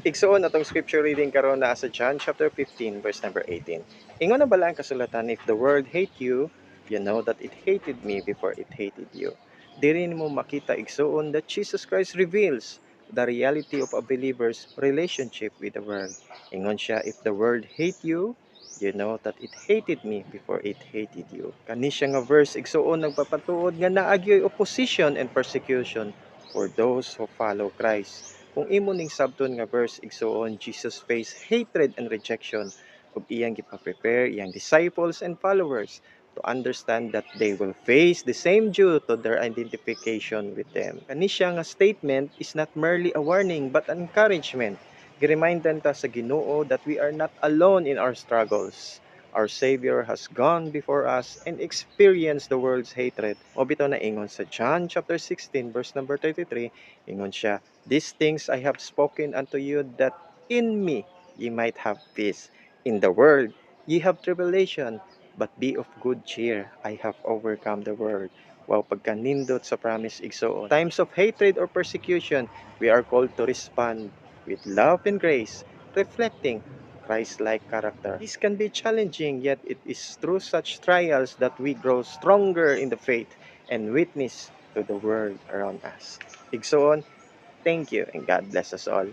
Igsuon atong scripture reading karon na sa John chapter 15 verse number 18. Ingon na bala ang kasulatan, if the world hate you, you know that it hated me before it hated you. Diri mo makita igsuon that Jesus Christ reveals the reality of a believer's relationship with the world. Ingon siya, if the world hate you, you know that it hated me before it hated you. Kani siya nga verse igsuon nagpapatuod nga naagyoy opposition and persecution for those who follow Christ. Kung imo ning sabton nga verse igsuon, Jesus faced hatred and rejection ug iyang gipa-prepare iyang disciples and followers to understand that they will face the same due to their identification with them. Kani siya nga statement is not merely a warning but an encouragement. Giremindan ta sa Ginoo that we are not alone in our struggles. Our Savior has gone before us and experienced the world's hatred. O bitaw na ingon sa John chapter 16 verse number 33, ingon siya, these things I have spoken unto you, that in me ye might have peace. In the world ye have tribulation, but be of good cheer. I have overcome the world. Wow, pagkanindot sa promise igsoon. Times of hatred or persecution, we are called to respond with love and grace, reflecting Christ-like character. This can be challenging, yet it is through such trials that we grow stronger in the faith and witness to the world around us. Igsoon, thank you and God bless us all.